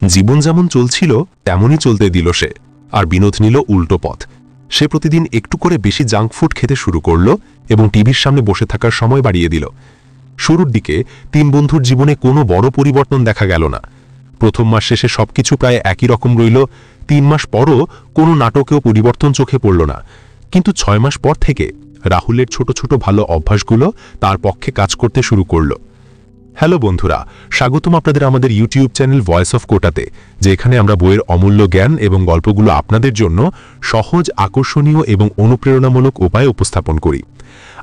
জীবন যেমন চলছিল তেমনই চলতে দিল সে, আর বিনোদ নিল উল্টো পথ। সে প্রতিদিন একটু করে বেশি জাঙ্ক ফুড খেতে শুরু করল এবং টিভির সামনে বসে থাকার সময় বাড়িয়ে দিল। শুরুর দিকে তিন বন্ধুর জীবনে কোনো বড় পরিবর্তন দেখা গেল না। প্রথম মাস শেষে সবকিছু প্রায় একই রকম রইল। 3 মাস পরও কোনো নাটকেও পরিবর্তন চোখে পড়ল না। কিন্তু 6 মাস পর থেকে রাহুলের ছোট ছোট ভালো অভ্যাসগুলো তার পক্ষে কাজ করতে শুরু করল। হ্যালো বন্ধুরা, স্বাগতম আপনাদের আমাদের ইউটিউব চ্যানেল ভয়েস অফ কোটাতে, যেখানে আমরা বইয়ের অমূল্য জ্ঞান এবং গল্পগুলো আপনাদের জন্য সহজ, আকর্ষণীয় এবং অনুপ্রেরণামূলক উপায়ে উপস্থাপন করি।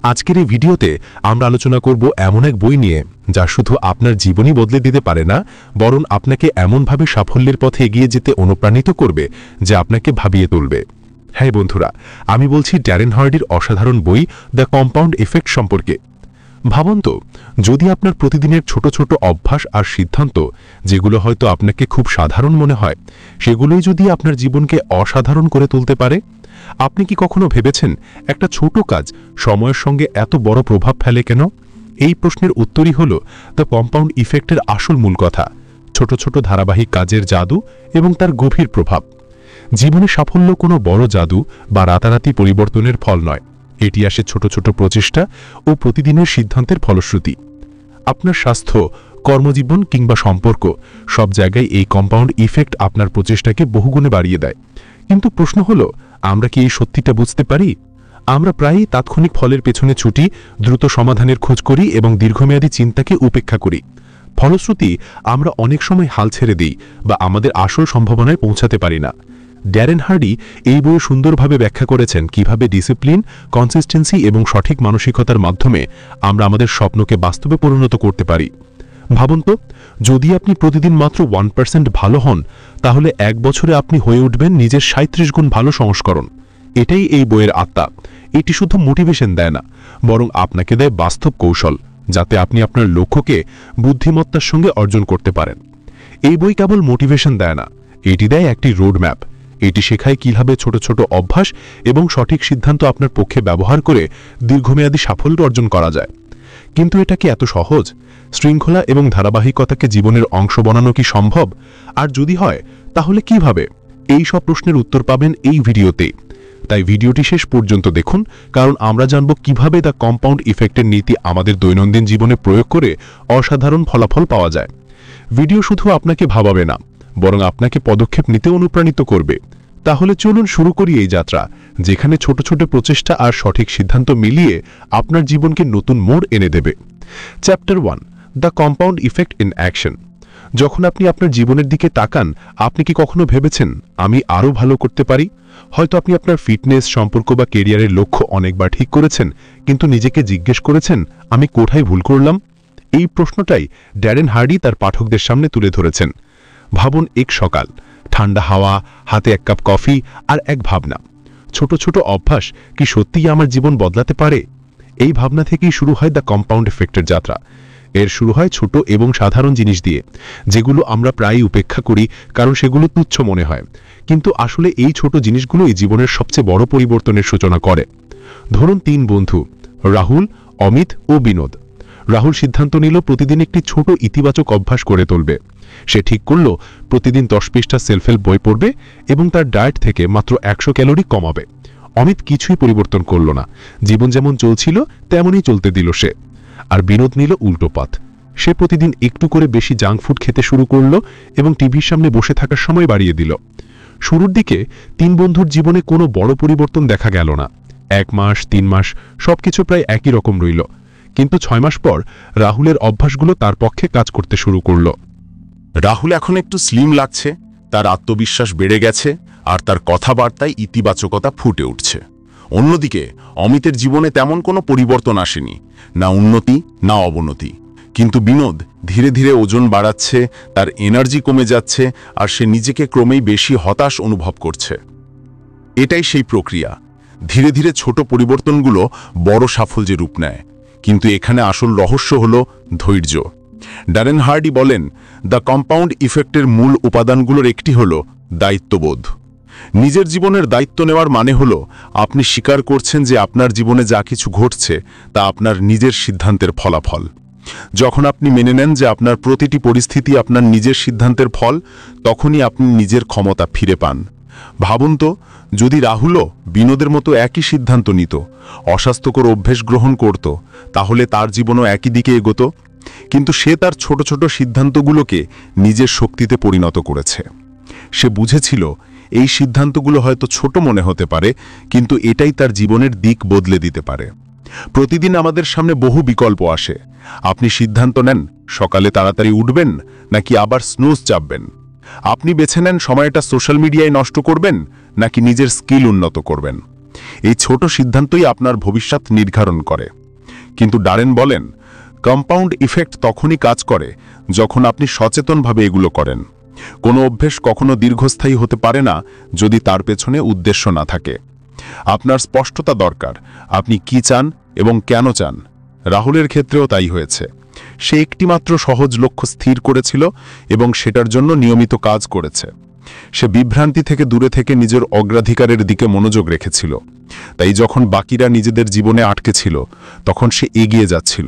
আজকের এই ভিডিওতে আমরা আলোচনা করব এমন এক বই নিয়ে যা শুধু আপনার জীবনই বদলে দিতে পারে না, বরং আপনাকে এমনভাবে সাফল্যের পথে এগিয়ে যেতে অনুপ্রাণিত করবে যে আপনাকে ভাবিয়ে তুলবে। হ্যাঁ বন্ধুরা, আমি বলছি ড্যারেন হার্ডির অসাধারণ বই দ্য কম্পাউন্ড ইফেক্ট সম্পর্কে। ভাবুন তো, যদি আপনার প্রতিদিনের ছোট ছোট অভ্যাস আর সিদ্ধান্ত, যেগুলো হয়তো আপনাকে খুব সাধারণ মনে হয়, সেগুলোই যদি আপনার জীবনকে অসাধারণ করে তুলতে পারে। আপনি কি কখনো ভেবেছেন একটা ছোট কাজ সময়ের সঙ্গে এত বড় প্রভাব ফেলে কেন? এই প্রশ্নের উত্তরই হলো দ্য কম্পাউন্ড ইফেক্টের আসল মূল কথা, ছোট ছোট ধারাবাহিক কাজের জাদু এবং তার গভীর প্রভাব। জীবনে সাফল্য কোনো বড় জাদু বা রাতারাতি পরিবর্তনের ফল নয়, এটি আসে ছোট ছোট প্রচেষ্টা ও প্রতিদিনের সিদ্ধান্তের ফলশ্রুতি। আপনার স্বাস্থ্য, কর্মজীবন কিংবা সম্পর্ক, সব জায়গায় এই কম্পাউন্ড ইফেক্ট আপনার প্রচেষ্টাকে বহুগুণে বাড়িয়ে দেয়। কিন্তু প্রশ্ন হলো, আমরা কি এই সত্যিটা বুঝতে পারি? আমরা প্রায়ই তাৎক্ষণিক ফলের পেছনে ছুটি, দ্রুত সমাধানের খোঁজ করি এবং দীর্ঘমেয়াদী চিন্তাকে উপেক্ষা করি। ফলশ্রুতি, আমরা অনেক সময় হাল ছেড়ে দিই বা আমাদের আসল সম্ভাবনায় পৌঁছাতে পারি না। ড্যারেন হার্ডি এই বইয়ে সুন্দরভাবে ব্যাখ্যা করেছেন কিভাবে ডিসিপ্লিন, কনসিস্টেন্সি এবং সঠিক মানসিকতার মাধ্যমে আমরা আমাদের স্বপ্নকে বাস্তবে পরিণত করতে পারি। ভাবুন তো, যদি আপনি প্রতিদিন মাত্র 1% ভালো হন, তাহলে 1 বছরে আপনি হয়ে উঠবেন নিজের 37 গুণ ভালো সংস্করণ। এটাই এই বইয়ের আত্মা। এটি শুধু মোটিভেশন দেয় না, বরং আপনাকে দেয় বাস্তব কৌশল, যাতে আপনি আপনার লক্ষ্যকে বুদ্ধিমত্তার সঙ্গে অর্জন করতে পারেন। এই বই কেবল মোটিভেশন দেয় না, এটি দেয় একটি রোড ম্যাপ। এটি শেখায় কিভাবে ছোট ছোট অভ্যাস এবং সঠিক সিদ্ধান্ত আপনার পক্ষে ব্যবহার করে দীর্ঘমেয়াদী সাফল্য অর্জন করা যায়। কিন্তু এটা কি এত সহজ? শৃঙ্খলা এবং ধারাবাহিকতাকে জীবনের অংশ বানানো কি সম্ভব? আর যদি হয়, তাহলে কিভাবে? এই সব প্রশ্নের উত্তর পাবেন এই ভিডিওতে। তাই ভিডিওটি শেষ পর্যন্ত দেখুন, কারণ আমরা জানব কিভাবে দ্য কম্পাউন্ড ইফেক্টের নীতি আমাদের দৈনন্দিন জীবনে প্রয়োগ করে অসাধারণ ফলাফল পাওয়া যায়। ভিডিও শুধু আপনাকে ভাবাবে না, বরং আপনাকে পদক্ষেপ নিতে অনুপ্রাণিত করবে। তাহলে চলুন শুরু করি এই যাত্রা, যেখানে ছোট ছোট প্রচেষ্টা আর সঠিক সিদ্ধান্ত মিলিয়ে আপনার জীবনকে নতুন মোড় এনে দেবে। Chapter 1, the compound effect in action. যখন আপনি আপনার জীবনের দিকে তাকান, আপনি কি কখনো ভেবেছেন আমি আরও ভালো করতে পারি? হয়তো আপনি আপনার ফিটনেস, সম্পর্ক বা কেরিয়ারের লক্ষ্য অনেকবার ঠিক করেছেন, কিন্তু নিজেকে জিজ্ঞেস করেছেন আমি কোথায় ভুল করলাম? এই প্রশ্নটাই ড্যারেন হার্ডি তার পাঠকদের সামনে তুলে ধরেছেন। ভাবুন, এক সকাল, ঠান্ডা হাওয়া, হাতে 1 কাপ কফি আর এক ভাবনা, ছোট ছোট অভ্যাস কি সত্যিই আমার জীবন বদলাতে পারে? এই ভাবনা থেকেই শুরু হয় দ্য কম্পাউন্ড ইফেক্টের যাত্রা। এর শুরু হয় ছোট এবং সাধারণ জিনিস দিয়ে, যেগুলো আমরা প্রায়ই উপেক্ষা করি কারণ সেগুলো তুচ্ছ মনে হয়। কিন্তু আসলে এই ছোট জিনিসগুলোই জীবনের সবচেয়ে বড় পরিবর্তনের সূচনা করে। ধরুন 3 বন্ধু, রাহুল, অমিত ও বিনোদ। রাহুল সিদ্ধান্ত নিল প্রতিদিন একটি ছোট ইতিবাচক অভ্যাস করে তুলবে। সে ঠিক করল প্রতিদিন 10 পৃষ্ঠা সেলফ হেল্প বই পড়বে এবং তার ডায়েট থেকে মাত্র 100 ক্যালোরি কমাবে। অমিত কিছুই পরিবর্তন করল না, জীবন যেমন চলছিল তেমনই চলতে দিল সে। আর বিনোদ নিল উল্টো পথ। সে প্রতিদিন একটু করে বেশি জাঙ্ক ফুড খেতে শুরু করল এবং টিভির সামনে বসে থাকার সময় বাড়িয়ে দিল। শুরুর দিকে 3 বন্ধুর জীবনে কোনো বড় পরিবর্তন দেখা গেল না। 1 মাস, 3 মাস সবকিছু প্রায় একই রকম রইল। কিন্তু 6 মাস পর রাহুলের অভ্যাসগুলো তার পক্ষে কাজ করতে শুরু করল। রাহুল এখন একটু স্লিম লাগছে, তার আত্মবিশ্বাস বেড়ে গেছে আর তার কথাবার্তায় ইতিবাচকতা ফুটে উঠছে। অন্যদিকে অমিতের জীবনে তেমন কোনো পরিবর্তন আসেনি, না উন্নতি না অবনতি। কিন্তু বিনোদ ধীরে ধীরে ওজন বাড়াচ্ছে, তার এনার্জি কমে যাচ্ছে আর সে নিজেকে ক্রমেই বেশি হতাশ অনুভব করছে। এটাই সেই প্রক্রিয়া, ধীরে ধীরে ছোট পরিবর্তনগুলো বড় সাফল্যে রূপ নেয়। কিন্তু এখানে আসল রহস্য হলো ধৈর্য। ড্যারেন হার্ডি বলেন, দ্য কম্পাউন্ড ইফেক্টের মূল উপাদানগুলোর একটি হলো দায়িত্ববোধ। নিজের জীবনের দায়িত্ব নেওয়ার মানে হলো আপনি স্বীকার করছেন যে আপনার জীবনে যা কিছু ঘটছে তা আপনার নিজের সিদ্ধান্তের ফলাফল। যখন আপনি মেনে নেন যে আপনার প্রতিটি পরিস্থিতি আপনার নিজের সিদ্ধান্তের ফল, তখনই আপনি নিজের ক্ষমতা ফিরে পান। ভাবুন তো, যদি রাহুলও বিনোদের মতো একই সিদ্ধান্ত নিত, অস্বাস্থ্যকর অভ্যেস গ্রহণ করত, তাহলে তার জীবনও একই দিকে এগোতো। কিন্তু সে তার ছোট ছোট সিদ্ধান্তগুলোকে নিজের শক্তিতে পরিণত করেছে। সে বুঝেছিল এই সিদ্ধান্তগুলো হয়তো ছোট মনে হতে পারে, কিন্তু এটাই তার জীবনের দিক বদলে দিতে পারে। প্রতিদিন আমাদের সামনে বহু বিকল্প আসে। আপনি সিদ্ধান্ত নেন সকালে তাড়াতাড়ি উঠবেন নাকি আবার স্নুজ চাপবেন। আপনি বেছে নেন সময়টা সোশ্যাল মিডিয়ায় নষ্ট করবেন নাকি নিজের স্কিল উন্নত করবেন। এই ছোট সিদ্ধান্তই আপনার ভবিষ্যৎ নির্ধারণ করে। কিন্তু ডারেন বলেন, কম্পাউন্ড ইফেক্ট তখনই কাজ করে যখন আপনি সচেতনভাবে এগুলো করেন। কোনো অভ্যেস কখনো দীর্ঘস্থায়ী হতে পারে না যদি তার পেছনে উদ্দেশ্য না থাকে। আপনার স্পষ্টতা দরকার, আপনি কি চান এবং কেন চান। রাহুলের ক্ষেত্রেও তাই হয়েছে। সে একটিমাত্র সহজ লক্ষ্য স্থির করেছিল এবং সেটার জন্য নিয়মিত কাজ করেছে। সে বিভ্রান্তি থেকে দূরে থেকে নিজের অগ্রাধিকারের দিকে মনোযোগ রেখেছিল। তাই যখন বাকিরা নিজেদের জীবনে আটকে ছিল, তখন সে এগিয়ে যাচ্ছিল।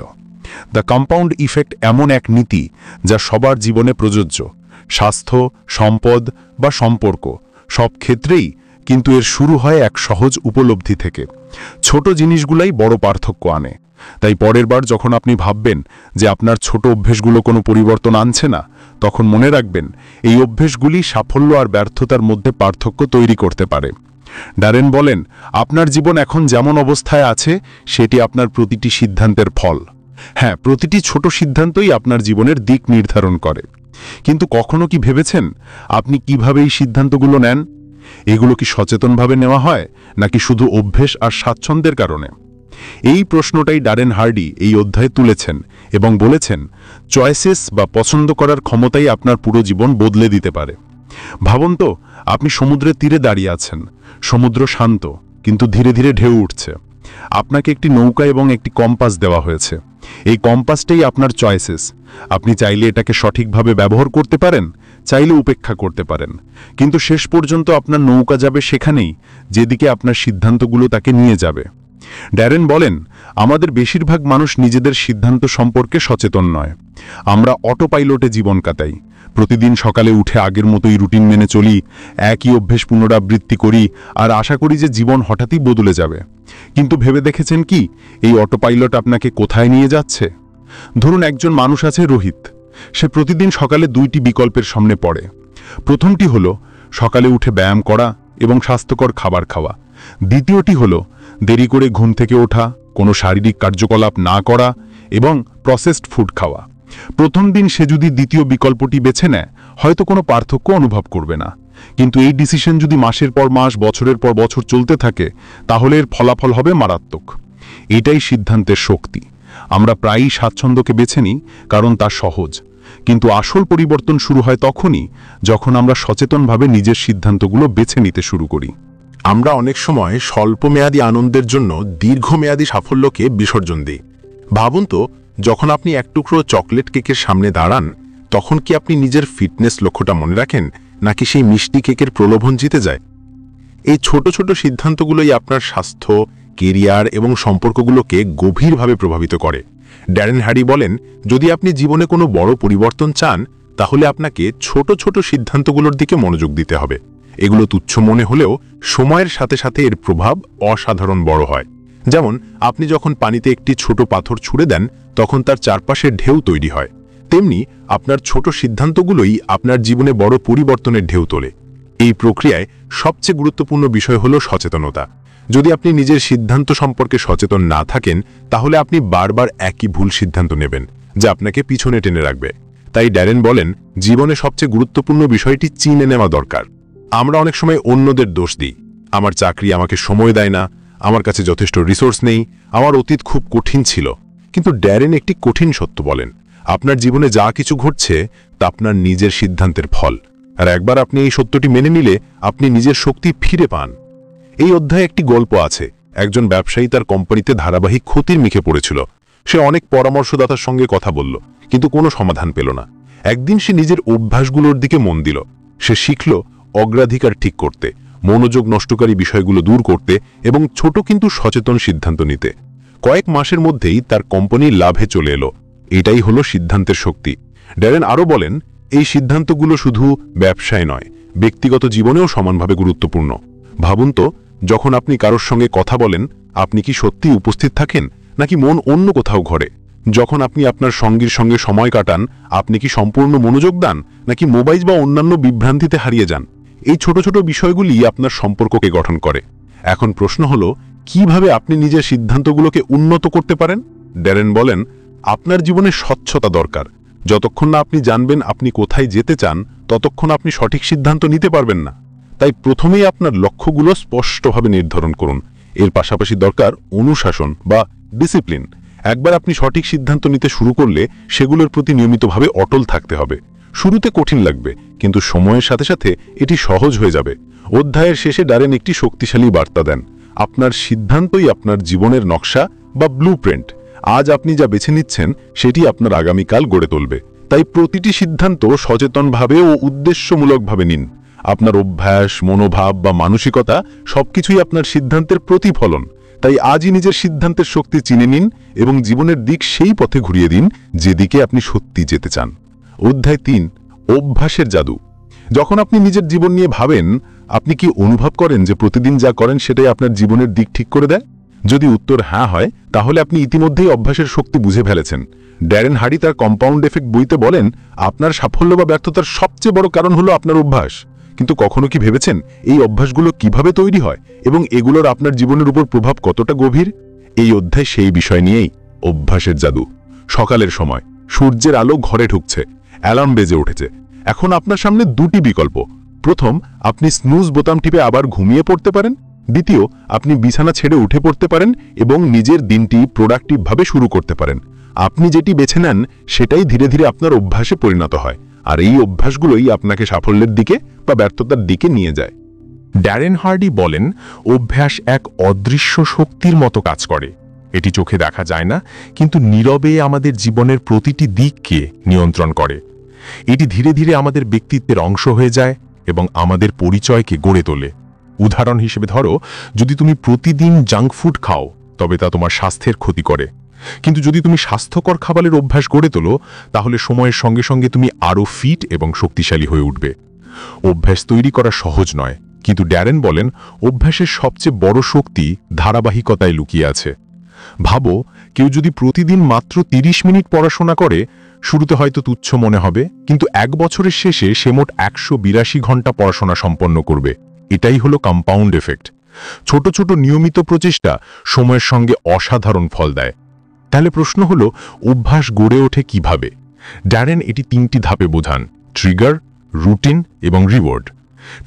দ্য কম্পাউন্ড ইফেক্ট এমন এক নীতি যা সবার জীবনে প্রযোজ্য, স্বাস্থ্য, সম্পদ বা সম্পর্ক সব ক্ষেত্রেই। কিন্তু এর শুরু হয় এক সহজ উপলব্ধি থেকে। ছোট জিনিসগুলাই বড় পার্থক্য আনে। তাই পরের বার যখন আপনি ভাববেন যে আপনার ছোট অভ্যেসগুলো কোনো পরিবর্তন আনছে না, তখন মনে রাখবেন এই অভ্যেসগুলি সাফল্য আর ব্যর্থতার মধ্যে পার্থক্য তৈরি করতে পারে। ডারেন বলেন, আপনার জীবন এখন যেমন অবস্থায় আছে সেটি আপনার প্রতিটি সিদ্ধান্তের ফল। হ্যাঁ, প্রতিটি ছোট সিদ্ধান্তই আপনার জীবনের দিক নির্ধারণ করে। কিন্তু কখনো কি ভেবেছেন আপনি কিভাবে এই সিদ্ধান্তগুলো নেন? এগুলো কি সচেতনভাবে নেওয়া হয় নাকি শুধু অভ্যেস আর স্বাচ্ছন্দ্যের কারণে? এই প্রশ্নটাই ডারেন হার্ডি এই অধ্যায়ে তুলেছেন এবং বলেছেন, চয়েসেস বা পছন্দ করার ক্ষমতাই আপনার পুরো জীবন বদলে দিতে পারে। ভাবুন তো, আপনি সমুদ্রের তীরে দাঁড়িয়ে আছেন। সমুদ্র শান্ত, কিন্তু ধীরে ধীরে ঢেউ উঠছে। আপনাকে একটি নৌকা এবং একটি কম্পাস দেওয়া হয়েছে। এই কম্পাসটাই আপনার চয়েসেস। আপনি চাইলে এটাকে সঠিকভাবে ব্যবহার করতে পারেন, চাইলে উপেক্ষা করতে পারেন। কিন্তু শেষ পর্যন্ত আপনার নৌকা যাবে সেখানেই যেদিকে আপনার সিদ্ধান্তগুলো তাকে নিয়ে যাবে। ড্যারেন বলেন, আমাদের বেশিরভাগ মানুষ নিজেদের সিদ্ধান্ত সম্পর্কে সচেতন নয়। আমরা অটো পাইলটে জীবন কাটাই। প্রতিদিন সকালে উঠে আগের মতোই রুটিন মেনে চলি, একই অভ্যেস পুনরাবৃত্তি করি আর আশা করি যে জীবন হঠাৎই বদলে যাবে। কিন্তু ভেবে দেখেছেন কি এই অটো পাইলট আপনাকে কোথায় নিয়ে যাচ্ছে? ধরুন একজন মানুষ আছে রোহিত। সে প্রতিদিন সকালে দুইটি বিকল্পের সামনে পড়ে। প্রথমটি হলো সকালে উঠে ব্যায়াম করা এবং স্বাস্থ্যকর খাবার খাওয়া। দ্বিতীয়টি হলো দেরি করে ঘুম থেকে ওঠা, কোনো শারীরিক কার্যকলাপ না করা এবং প্রসেসড ফুড খাওয়া। প্রথম দিন সে যদি দ্বিতীয় বিকল্পটি বেছে নেয়, হয়তো কোনো পার্থক্য অনুভব করবে না। কিন্তু এই ডিসিশন যদি মাসের পর মাস, বছরের পর বছর চলতে থাকে, তাহলে এর ফলাফল হবে মারাত্মক। এটাই সিদ্ধান্তের শক্তি। আমরা প্রায়ই স্বাচ্ছন্দ্যকে বেছে নিই কারণ তা সহজ, কিন্তু আসল পরিবর্তন শুরু হয় তখনই যখন আমরা সচেতনভাবে নিজের সিদ্ধান্তগুলো বেছে নিতে শুরু করি। আমরা অনেক সময় স্বল্পমেয়াদী আনন্দের জন্য দীর্ঘমেয়াদী সাফল্যকে বিসর্জন দিই। ভাবুন তো, যখন আপনি এক টুকরো চকলেট কেকের সামনে দাঁড়ান, তখন কি আপনি নিজের ফিটনেস লক্ষ্যটা মনে রাখেন নাকি সেই মিষ্টি কেকের প্রলোভন জিতে যায়? এই ছোট ছোট সিদ্ধান্তগুলোই আপনার স্বাস্থ্য, কেরিয়ার এবং সম্পর্কগুলোকে গভীরভাবে প্রভাবিত করে। ড্যারেন হার্ডি বলেন, যদি আপনি জীবনে কোনো বড় পরিবর্তন চান, তাহলে আপনাকে ছোট ছোট সিদ্ধান্তগুলোর দিকে মনোযোগ দিতে হবে। এগুলো তুচ্ছ মনে হলেও সময়ের সাথে সাথে এর প্রভাব অসাধারণ বড় হয়। যেমন আপনি যখন পানিতে একটি ছোট পাথর ছুঁড়ে দেন, তখন তার চারপাশে ঢেউ তৈরি হয়। তেমনি আপনার ছোট সিদ্ধান্তগুলোই আপনার জীবনে বড় পরিবর্তনের ঢেউ তোলে। এই প্রক্রিয়ায় সবচেয়ে গুরুত্বপূর্ণ বিষয় হলো সচেতনতা। যদি আপনি নিজের সিদ্ধান্ত সম্পর্কে সচেতন না থাকেন, তাহলে আপনি বারবার একই ভুল সিদ্ধান্ত নেবেন, যা আপনাকে পিছনে টেনে রাখবে। তাই ড্যারেন বলেন, জীবনে সবচেয়ে গুরুত্বপূর্ণ বিষয়টি চিনে নেওয়া দরকার। আমরা অনেক সময় অন্যদের দোষ দিই। আমার চাকরি আমাকে সময় দেয় না, আমার কাছে যথেষ্ট রিসোর্স নেই, আমার অতীত খুব কঠিন ছিল। কিন্তু ড্যারেন একটি কঠিন সত্য বলেন, আপনার জীবনে যা কিছু ঘটছে তা আপনার নিজের সিদ্ধান্তের ফল। আর একবার আপনি এই সত্যটি মেনে নিলে আপনি নিজের শক্তি ফিরে পান। এই অধ্যায়ে একটি গল্প আছে। একজন ব্যবসায়ী তার কোম্পানিতে ধারাবাহিক ক্ষতির মুখে পড়েছিল। সে অনেক পরামর্শদাতার সঙ্গে কথা বলল, কিন্তু কোনো সমাধান পেল না। একদিন সে নিজের অভ্যাসগুলোর দিকে মন দিল। সে শিখল অগ্রাধিকার ঠিক করতে, মনোযোগ নষ্টকারী বিষয়গুলো দূর করতে এবং ছোট কিন্তু সচেতন সিদ্ধান্ত নিতে। কয়েক মাসের মধ্যেই তার কোম্পানি লাভে চলে এলো। এটাই হলো সিদ্ধান্তের শক্তি। ড্যারেন আরও বলেন, এই সিদ্ধান্তগুলো শুধু ব্যবসায় নয়, ব্যক্তিগত জীবনেও সমানভাবে গুরুত্বপূর্ণ। ভাবুন তো, যখন আপনি কারোর সঙ্গে কথা বলেন, আপনি কি সত্যি উপস্থিত থাকেন নাকি মন অন্য কোথাও ঘোরে? যখন আপনি আপনার সঙ্গীর সঙ্গে সময় কাটান, আপনি কি সম্পূর্ণ মনোযোগ দেন নাকি মোবাইল বা অন্যান্য বিভ্রান্তিতে হারিয়ে যান? এই ছোট ছোট বিষয়গুলি আপনার সম্পর্ককে গঠন করে। এখন প্রশ্ন হলো, কিভাবে আপনি নিজের সিদ্ধান্তগুলোকে উন্নত করতে পারেন? ড্যারেন বলেন, আপনার জীবনে স্বচ্ছতা দরকার। যতক্ষণ না আপনি জানবেন আপনি কোথায় যেতে চান, ততক্ষণ আপনি সঠিক সিদ্ধান্ত নিতে পারবেন না। তাই প্রথমেই আপনার লক্ষ্যগুলো স্পষ্টভাবে নির্ধারণ করুন। এর পাশাপাশি দরকার অনুশাসন বা ডিসিপ্লিন। একবার আপনি সঠিক সিদ্ধান্ত নিতে শুরু করলে সেগুলোর প্রতি নিয়মিতভাবে অটল থাকতে হবে। শুরুতে কঠিন লাগবে, কিন্তু সময়ের সাথে সাথে এটি সহজ হয়ে যাবে। অধ্যায়ের শেষে ড্যারেন একটি শক্তিশালী বার্তা দেন, আপনার সিদ্ধান্তই আপনার জীবনের নকশা বা ব্লুপ্রিন্ট। আজ আপনি যা বেছে নিচ্ছেন সেটি আপনার আগামীকাল গড়ে তুলবে। তাই প্রতিটি সিদ্ধান্ত সচেতনভাবে ও উদ্দেশ্যমূলকভাবে নিন। আপনার অভ্যাস, মনোভাব বা মানসিকতা সবকিছুই আপনার সিদ্ধান্তের প্রতিফলন। তাই আজই নিজের সিদ্ধান্তের শক্তি চিনে নিন এবং জীবনের দিক সেই পথে ঘুরিয়ে দিন যেদিকে আপনি সত্যি যেতে চান। অধ্যায় 3, অভ্যাসের জাদু। যখন আপনি নিজের জীবন নিয়ে ভাবেন, আপনি কি অনুভব করেন যে প্রতিদিন যা করেন সেটাই আপনার জীবনের দিক ঠিক করে দেয়? যদি উত্তর হ্যাঁ হয়, তাহলে আপনি ইতিমধ্যেই অভ্যাসের শক্তি বুঝে ফেলেছেন। ড্যারেন হার্ডি তার কম্পাউন্ড এফেক্ট বইতে বলেন, আপনার সাফল্য বা ব্যর্থতার সবচেয়ে বড় কারণ হলো আপনার অভ্যাস। কিন্তু কখনো কি ভেবেছেন এই অভ্যাসগুলো কিভাবে তৈরি হয় এবং এগুলোর আপনার জীবনের উপর প্রভাব কতটা গভীর? এই অধ্যায় সেই বিষয় নিয়েই, অভ্যাসের জাদু। সকালের সময় সূর্যের আলো ঘরে ঢুকছে, অ্যালার্ম বেজে উঠেছে। এখন আপনার সামনে দুটি বিকল্প। প্রথম, আপনি স্নুজ বোতাম টিপে আবার ঘুমিয়ে পড়তে পারেন। দ্বিতীয়, আপনি বিছানা ছেড়ে উঠে পড়তে পারেন এবং নিজের দিনটি প্রোডাক্টিভভাবে শুরু করতে পারেন। আপনি যেটি বেছে নেন সেটাই ধীরে ধীরে আপনার অভ্যাসে পরিণত হয়, আর এই অভ্যাসগুলোই আপনাকে সাফল্যের দিকে বা ব্যর্থতার দিকে নিয়ে যায়। ড্যারেন হার্ডি বলেন, অভ্যাস এক অদৃশ্য শক্তির মতো কাজ করে। এটি চোখে দেখা যায় না, কিন্তু নীরবে আমাদের জীবনের প্রতিটি দিককে নিয়ন্ত্রণ করে। এটি ধীরে ধীরে আমাদের ব্যক্তিত্বের অংশ হয়ে যায় এবং আমাদের পরিচয়কে গড়ে তোলে। উদাহরণ হিসেবে ধরো, যদি তুমি প্রতিদিন জাঙ্ক ফুড খাও, তবে তা তোমার স্বাস্থ্যের ক্ষতি করে। কিন্তু যদি তুমি স্বাস্থ্যকর খাবারের অভ্যাস গড়ে তোলো, তাহলে সময়ের সঙ্গে সঙ্গে তুমি আরও ফিট এবং শক্তিশালী হয়ে উঠবে। অভ্যাস তৈরি করা সহজ নয়, কিন্তু ড্যারেন বলেন, অভ্যাসের সবচেয়ে বড় শক্তি ধারাবাহিকতায় লুকিয়ে আছে। ভাবো, কেউ যদি প্রতিদিন মাত্র 30 মিনিট পড়াশোনা করে, শুরুতে হয়তো তুচ্ছ মনে হবে, কিন্তু 1 বছরের শেষে সে মোট 182 ঘন্টা পড়াশোনা সম্পন্ন করবে। এটাই হলো কম্পাউন্ড এফেক্ট। ছোট ছোট নিয়মিত প্রচেষ্টা সময়ের সঙ্গে অসাধারণ ফল দেয়। তাহলে প্রশ্ন হলো, অভ্যাস গড়ে ওঠে কিভাবে? ড্যারেন এটি 3টি ধাপে বোঝান: ট্রিগার, রুটিন এবং রিওয়ার্ড।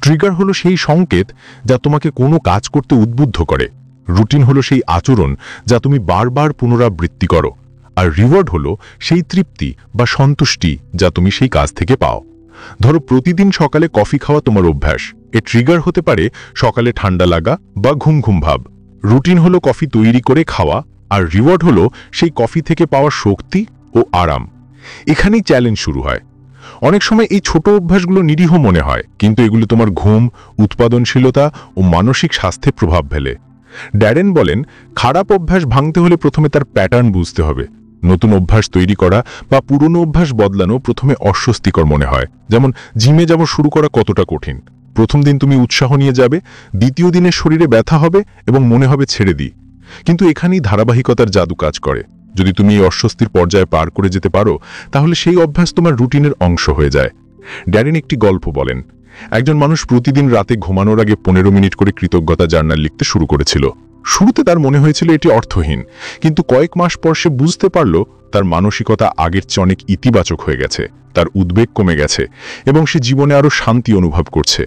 ট্রিগার হলো সেই সংকেত যা তোমাকে কোনো কাজ করতে উদ্বুদ্ধ করে। রুটিন হলো সেই আচরণ যা তুমি বারবার পুনরাবৃত্তি করো। আর রিওয়ার্ড হলো সেই তৃপ্তি বা সন্তুষ্টি যা তুমি সেই কাজ থেকে পাও। ধরো, প্রতিদিন সকালে কফি খাওয়া তোমার অভ্যাস। এর ট্রিগার হতে পারে সকালে ঠান্ডা লাগা বা ঘুম ঘুম ভাব। রুটিন হলো কফি তৈরি করে খাওয়া, আর রিওয়ার্ড হলো সেই কফি থেকে পাওয়া শক্তি ও আরাম। এখানেই চ্যালেঞ্জ শুরু হয়। অনেক সময় এই ছোট অভ্যাসগুলো নিরীহ মনে হয়, কিন্তু এগুলো তোমার ঘুম, উৎপাদনশীলতা ও মানসিক স্বাস্থ্যে প্রভাব ফেলে। ড্যারেন বলেন, খারাপ অভ্যাস ভাঙতে হলে প্রথমে তার প্যাটার্ন বুঝতে হবে। নতুন অভ্যাস তৈরি করা বা পুরনো অভ্যাস বদলানো প্রথমে অস্বস্তিকর মনে হয়। যেমন জিমে যাওয়া শুরু করা কতটা কঠিন। প্রথম দিন তুমি উৎসাহ নিয়ে যাবে, দ্বিতীয় দিনে শরীরে ব্যথা হবে এবং মনে হবে ছেড়ে দিই। কিন্তু এখানেই ধারাবাহিকতার জাদু কাজ করে। যদি তুমি এই অস্বস্তির পর্যায়ে পার করে যেতে পারো, তাহলে সেই অভ্যাস তোমার রুটিনের অংশ হয়ে যায়। ড্যারেন একটি গল্প বলেন, একজন মানুষ প্রতিদিন রাতে ঘুমানোর আগে 15 মিনিট করে কৃতজ্ঞতা জার্নাল লিখতে শুরু করেছিল। শুরুতে তার মনে হয়েছিল এটি অর্থহীন, কিন্তু কয়েক মাস পর সে বুঝতে পারল তার মানসিকতা আগের চেয়ে অনেক ইতিবাচক হয়ে গেছে, তার উদ্বেগ কমে গেছে এবং সে জীবনে আরও শান্তি অনুভব করছে।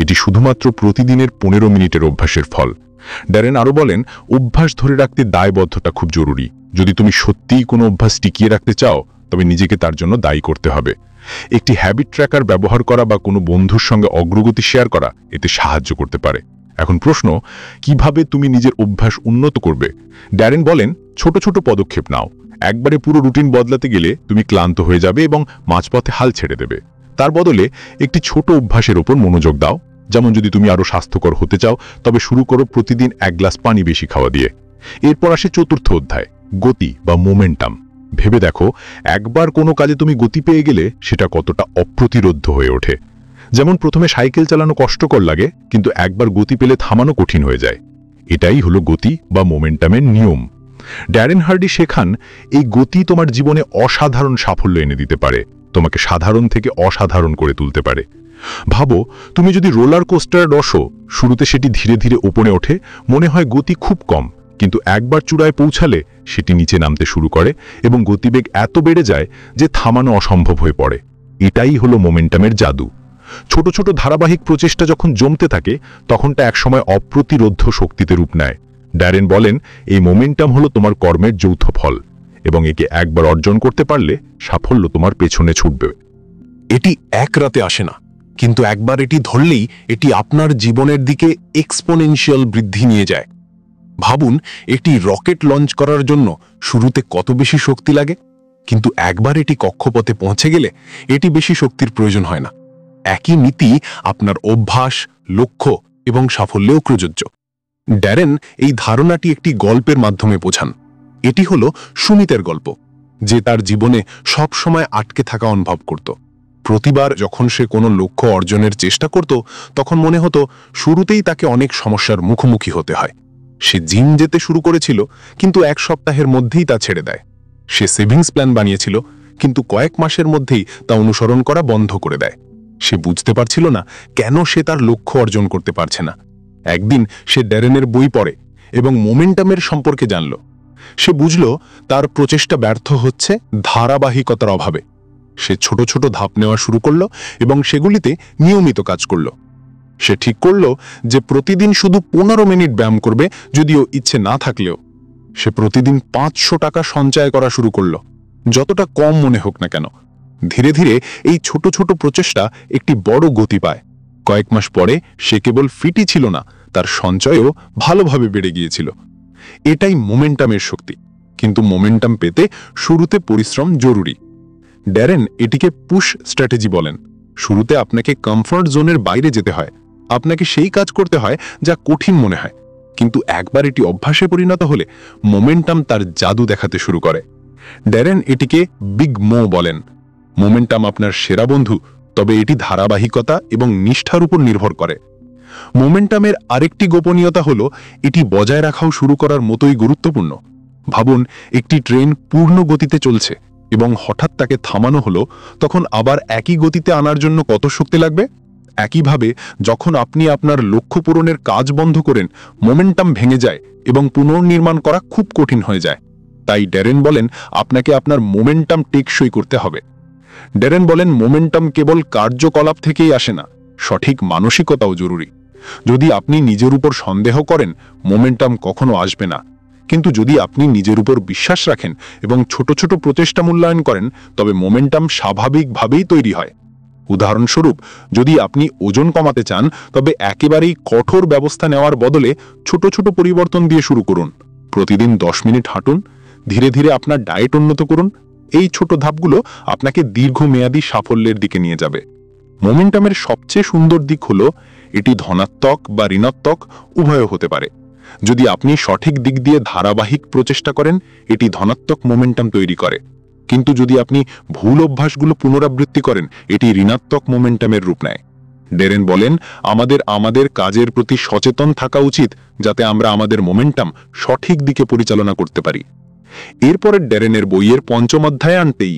এটি শুধুমাত্র প্রতিদিনের 15 মিনিটের অভ্যাসের ফল। ড্যারেন আরও বলেন, অভ্যাস ধরে রাখতে দায়বদ্ধতা খুব জরুরি। যদি তুমি সত্যিই কোনো অভ্যাস টিকিয়ে রাখতে চাও, তবে নিজেকে তার জন্য দায়ী করতে হবে। একটি হ্যাবিট ট্র্যাকার ব্যবহার করা বা কোনো বন্ধুর সঙ্গে অগ্রগতি শেয়ার করা এতে সাহায্য করতে পারে। এখন প্রশ্ন, কিভাবে তুমি নিজের অভ্যাস উন্নত করবে? ড্যারেন বলেন, ছোট ছোট পদক্ষেপ নাও। একবারে পুরো রুটিন বদলাতে গেলে তুমি ক্লান্ত হয়ে যাবে এবং মাঝপথে হাল ছেড়ে দেবে। তার বদলে একটি ছোট অভ্যাসের ওপর মনোযোগ দাও। যেমন, যদি তুমি আরও স্বাস্থ্যকর হতে চাও, তবে শুরু করো প্রতিদিন 1 গ্লাস পানি বেশি খাওয়া দিয়ে। এরপর আসে চতুর্থ অধ্যায়, গতি বা মোমেন্টাম। ভেবে দেখো, একবার কোনো কাজে তুমি গতি পেয়ে গেলে সেটা কতটা অপ্রতিরোধ্য হয়ে ওঠে। যেমন প্রথমে সাইকেল চালানো কষ্টকর লাগে, কিন্তু একবার গতি পেলে থামানো কঠিন হয়ে যায়। এটাই হলো গতি বা মোমেন্টামের নিয়ম। ড্যারেন হার্ডি শেখান, এই গতি তোমার জীবনে অসাধারণ সাফল্য এনে দিতে পারে, তোমাকে সাধারণ থেকে অসাধারণ করে তুলতে পারে। ভাবো, তুমি যদি রোলার কোস্টার বসো, শুরুতে সেটি ধীরে ধীরে ওপরে ওঠে, মনে হয় গতি খুব কম, কিন্তু একবার চূড়ায় পৌঁছালে সেটি নিচে নামতে শুরু করে এবং গতিবেগ এত বেড়ে যায় যে থামানো অসম্ভব হয়ে পড়ে। এটাই হলো মোমেন্টামের জাদু। ছোট ছোট ধারাবাহিক প্রচেষ্টা যখন জমতে থাকে, তখনটা একসময় অপ্রতিরোধ্য শক্তিতে রূপ নেয়। ড্যারেন বলেন, এই মোমেন্টাম হলো তোমার কর্মের যৌথ ফল, এবং একে একবার অর্জন করতে পারলে সাফল্য তোমার পেছনে ছুটবে। এটি এক রাতে আসে না, কিন্তু একবার এটি ধরলেই এটি আপনার জীবনের দিকে এক্সপোনেনশিয়াল বৃদ্ধি নিয়ে যায়। ভাবুন, একটি রকেট লঞ্চ করার জন্য শুরুতে কত বেশি শক্তি লাগে, কিন্তু একবার এটি কক্ষপথে পৌঁছে গেলে এটি বেশি শক্তির প্রয়োজন হয় না। একই নীতি আপনার অভ্যাস, লক্ষ্য এবং সাফল্যেও প্রযোজ্য। ড্যারেন এই ধারণাটি একটি গল্পের মাধ্যমে বোঝান। এটি হলো সুমিতের গল্প, যে তার জীবনে সব সময় আটকে থাকা অনুভব করত। প্রতিবার যখন সে কোনো লক্ষ্য অর্জনের চেষ্টা করত, তখন মনে হতো শুরুতেই তাকে অনেক সমস্যার মুখোমুখি হতে হয়। সে জিম যেতে শুরু করেছিল, কিন্তু এক সপ্তাহের মধ্যেই তা ছেড়ে দেয়। সে সেভিংস প্ল্যান বানিয়েছিল, কিন্তু কয়েক মাসের মধ্যেই তা অনুসরণ করা বন্ধ করে দেয়। সে বুঝতে পারছিল না কেন সে তার লক্ষ্য অর্জন করতে পারছে না। একদিন সে ড্যারেনের বই পড়ে এবং মোমেন্টামের সম্পর্কে জানল। সে বুঝল তার প্রচেষ্টা ব্যর্থ হচ্ছে ধারাবাহিকতার অভাবে। সে ছোট ছোট ধাপ নেওয়া শুরু করল এবং সেগুলিতে নিয়মিত কাজ করল। সে ঠিক করল যে প্রতিদিন শুধু 15 মিনিট ব্যায়াম করবে, যদিও ইচ্ছে না থাকলেও। সে প্রতিদিন 500 টাকা সঞ্চয় করা শুরু করল, যতটা কম মনে হোক না কেন। ধীরে ধীরে এই ছোট ছোট প্রচেষ্টা একটি বড় গতি পায়। কয়েক মাস পরে সে কেবল ফিটই ছিল না, তার সঞ্চয়ও ভালোভাবে বেড়ে গিয়েছিল। এটাই মোমেন্টামের শক্তি। কিন্তু মোমেন্টাম পেতে শুরুতে পরিশ্রম জরুরি। ড্যারেন এটিকে পুশ স্ট্র্যাটেজি বলেন। শুরুতে আপনাকে কমফর্ট জোনের বাইরে যেতে হয়, আপনাকে সেই কাজ করতে হয় যা কঠিন মনে হয়। কিন্তু একবার এটি অভ্যাসে পরিণত হলে মোমেন্টাম তার জাদু দেখাতে শুরু করে। ড্যারেন এটিকে বিগ মো বলেন। মোমেন্টাম আপনার সেরা বন্ধু, তবে এটি ধারাবাহিকতা এবং নিষ্ঠার উপর নির্ভর করে। মোমেন্টামের আরেকটি গোপনীয়তা হলো এটি বজায় রাখাও শুরু করার মতোই গুরুত্বপূর্ণ। ভাবুন, একটি ট্রেন পূর্ণ গতিতে চলছে এবং হঠাৎ তাকে থামানো হলো, তখন আবার একই গতিতে আনার জন্য কত শক্তি লাগবে? একইভাবে যখন আপনি আপনার লক্ষ্য পূরণের কাজ বন্ধ করেন, মোমেন্টাম ভেঙে যায় এবং পুনর্নির্মাণ করা খুব কঠিন হয়ে যায়। তাই ড্যারেন বলেন, আপনাকে আপনার মোমেন্টাম টেকসই করতে হবে। ড্যারেন বলেন, মোমেন্টাম কেবল কার্যকলাপ থেকেই আসে না, সঠিক মানসিকতাও জরুরি। যদি আপনি নিজের উপর সন্দেহ করেন, মোমেন্টাম কখনো আসবে না। কিন্তু যদি আপনি নিজের উপর বিশ্বাস রাখেন এবং ছোট ছোট প্রচেষ্টা মূল্যায়ন করেন, তবে মোমেন্টাম স্বাভাবিকভাবেই তৈরি হয়। উদাহরণস্বরূপ, যদি আপনি ওজন কমাতে চান, তবে একেবারেই কঠোর ব্যবস্থা নেওয়ার বদলে ছোট ছোট পরিবর্তন দিয়ে শুরু করুন। প্রতিদিন 10 মিনিট হাঁটুন, ধীরে ধীরে আপনার ডায়েট উন্নত করুন। এই ছোট ধাপগুলো আপনাকে দীর্ঘমেয়াদী সাফল্যের দিকে নিয়ে যাবে। মোমেন্টামের সবচেয়ে সুন্দর দিক হলো এটি ধনাত্মক বা ঋণাত্মক উভয় হতে পারে। যদি আপনি সঠিক দিক দিয়ে ধারাবাহিক প্রচেষ্টা করেন, এটি ধনাত্মক মোমেন্টাম তৈরি করে। কিন্তু যদি আপনি ভুল অভ্যাসগুলো পুনরাবৃত্তি করেন, এটি ঋণাত্মক মোমেন্টামের রূপ নেয়। ড্যারেন বলেন, আমাদের কাজের প্রতি সচেতন থাকা উচিত, যাতে আমরা আমাদের মোমেন্টাম সঠিক দিকে পরিচালনা করতে পারি। এরপরের ড্যারেনের বইয়ের 5ম অধ্যায়ে আনতেই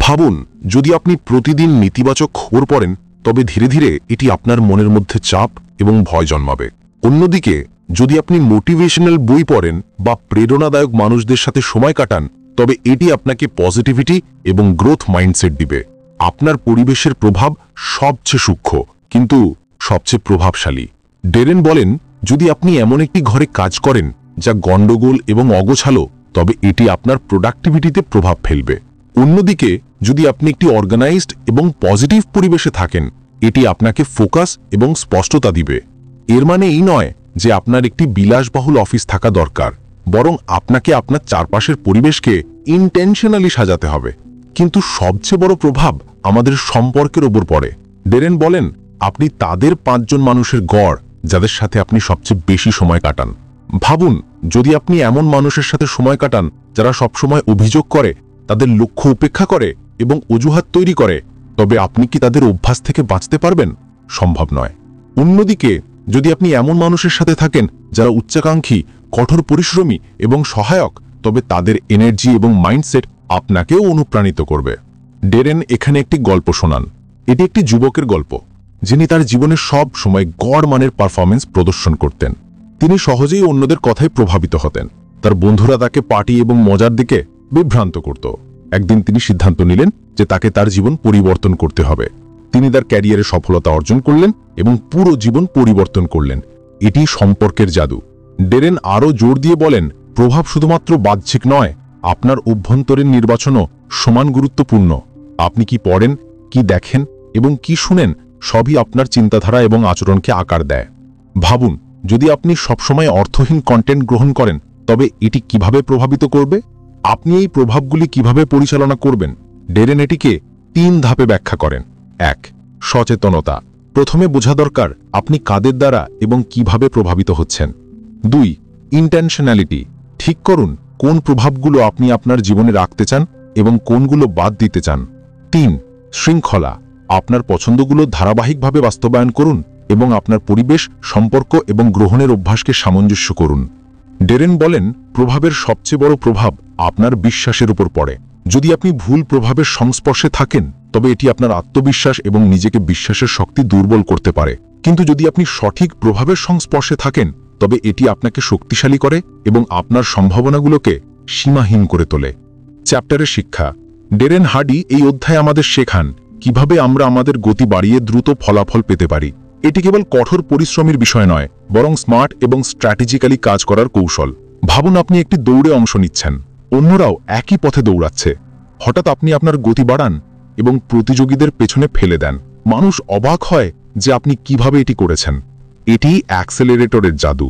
ভাবুন, যদি আপনি প্রতিদিন নেতিবাচক খবর পড়েন, তবে ধীরে ধীরে এটি আপনার মনের মধ্যে চাপ এবং ভয় জন্মাবে। অন্যদিকে যদি আপনি মোটিভেশনাল বই পড়েন বা প্রেরণাদায়ক মানুষদের সাথে সময় কাটান, তবে এটি আপনাকে পজিটিভিটি এবং গ্রোথ মাইন্ডসেট দিবে। আপনার পরিবেশের প্রভাব সবচেয়ে সূক্ষ্ম, কিন্তু সবচেয়ে প্রভাবশালী। ড্যারেন বলেন, যদি আপনি এমন একটি ঘরে কাজ করেন যা গণ্ডগোল এবং অগোছালো, তবে এটি আপনার প্রোডাক্টিভিটিতে প্রভাব ফেলবে। অন্যদিকে যদি আপনি একটি অর্গানাইজড এবং পজিটিভ পরিবেশে থাকেন, এটি আপনাকে ফোকাস এবং স্পষ্টতা দিবে। এর মানে এই নয় যে আপনার একটি বিলাসবহুল অফিস থাকা দরকার, বরং আপনাকে আপনার চারপাশের পরিবেশকে ইন্টেনশনালি সাজাতে হবে। কিন্তু সবচেয়ে বড় প্রভাব আমাদের সম্পর্কের ওপর পড়ে। ড্যারেন বলেন, আপনি তাদের 5 জন মানুষের গড় যাদের সাথে আপনি সবচেয়ে বেশি সময় কাটান। ভাবুন, যদি আপনি এমন মানুষের সাথে সময় কাটান যারা সবসময় অভিযোগ করে, তাদের লক্ষ্য উপেক্ষা করে এবং অজুহাত তৈরি করে, তবে আপনি কি তাদের অভ্যাস থেকে বাঁচতে পারবেন? সম্ভব নয়। অন্যদিকে যদি আপনি এমন মানুষের সাথে থাকেন যারা উচ্চাকাঙ্ক্ষী, কঠোর পরিশ্রমী এবং সহায়ক, তবে তাদের এনার্জি এবং মাইন্ডসেট আপনাকেও অনুপ্রাণিত করবে। ডেরেন এখানে একটি গল্প শোনান। এটি একটি যুবকের গল্প, যিনি তার জীবনের সব সময় গড় মানের পারফরমেন্স প্রদর্শন করতেন। তিনি সহজেই অন্যদের কথায় প্রভাবিত হতেন। তার বন্ধুরা তাকে পার্টি এবং মজার দিকে বিভ্রান্ত করত। একদিন তিনি সিদ্ধান্ত নিলেন যে তাকে তার জীবন পরিবর্তন করতে হবে। তিনি তার ক্যারিয়ারে সফলতা অর্জন করলেন এবং পুরো জীবন পরিবর্তন করলেন। এটি সম্পর্কের জাদু। ডেরেন আরও জোর দিয়ে বলেন, প্রভাব শুধুমাত্র বাহ্যিক নয়, আপনার অভ্যন্তরীণ নির্বাচনও সমান গুরুত্বপূর্ণ। আপনি কি পড়েন, কি দেখেন এবং কি শুনেন, সবই আপনার চিন্তাধারা এবং আচরণকে আকার দেয়। ভাবুন, যদি আপনি সবসময় অর্থহীন কন্টেন্ট গ্রহণ করেন, তবে এটি কিভাবে প্রভাবিত করবে? আপনি এই প্রভাবগুলি কিভাবে পরিচালনা করবেন? ডেরেন এটিকে 3 ধাপে ব্যাখ্যা করেন। 1. সচেতনতা। প্রথমে বোঝা দরকার আপনি কাদের দ্বারা এবং কিভাবে প্রভাবিত হচ্ছেন। 2. ইন্টেনশনালিটি। ঠিক করুন কোন প্রভাবগুলো আপনি আপনার জীবনে রাখতে চান এবং কোনগুলো বাদ দিতে চান। 3. শৃঙ্খলা। আপনার পছন্দগুলো ধারাবাহিকভাবে বাস্তবায়ন করুন এবং আপনার পরিবেশ, সম্পর্ক এবং গ্রহণের অভ্যাসকে সামঞ্জস্য করুন। ডেরেন বলেন, প্রভাবের সবচেয়ে বড় প্রভাব আপনার বিশ্বাসের উপর পড়ে। যদি আপনি ভুল প্রভাবের সংস্পর্শে থাকেন, তবে এটি আপনার আত্মবিশ্বাস এবং নিজেকে বিশ্বাসের শক্তি দুর্বল করতে পারে। কিন্তু যদি আপনি সঠিক প্রভাবের সংস্পর্শে থাকেন, তবে এটি আপনাকে শক্তিশালী করে এবং আপনার সম্ভাবনাগুলোকে সীমাহীন করে তোলে। চ্যাপ্টারের শিক্ষা। ডেরেন হার্ডি এই অধ্যায়ে আমাদের শেখান কিভাবে আমরা আমাদের গতি বাড়িয়ে দ্রুত ফলাফল পেতে পারি। এটি কেবল কঠোর পরিশ্রমের বিষয় নয়, বরং স্মার্ট এবং স্ট্র্যাটেজিক্যালি কাজ করার কৌশল। ভাবুন, আপনি একটি দৌড়ে অংশ নিচ্ছেন, অন্যরাও একই পথে দৌড়াচ্ছে। হঠাৎ আপনি আপনার গতি বাড়ান এবং প্রতিযোগীদের পেছনে ফেলে দেন। মানুষ অবাক হয় যে আপনি কিভাবে এটি করেছেন। এটি অ্যাক্সেলারেটরের জাদু।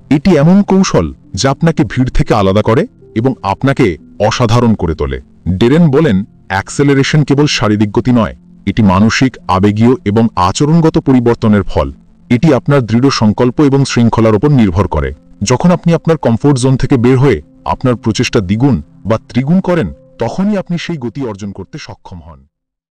এটি এমন কৌশল যা আপনাকে ভিড় থেকে আলাদা করে এবং আপনাকে অসাধারণ করে তোলে। ডেরেন বলেন, অ্যাক্সেলারেশন কেবল শারীরিক গতি নয়, এটি মানসিক, আবেগীয় এবং আচরণগত পরিবর্তনের ফল। এটি আপনার দৃঢ় সংকল্প এবং শৃঙ্খলার উপর নির্ভর করে। যখন আপনি আপনার কমফোর্ট জোন থেকে বের হয়ে আপনার প্রচেষ্টা দ্বিগুণ বা ত্রিগুণ করেন, তখনই আপনি সেই গতি অর্জন করতে সক্ষম হন।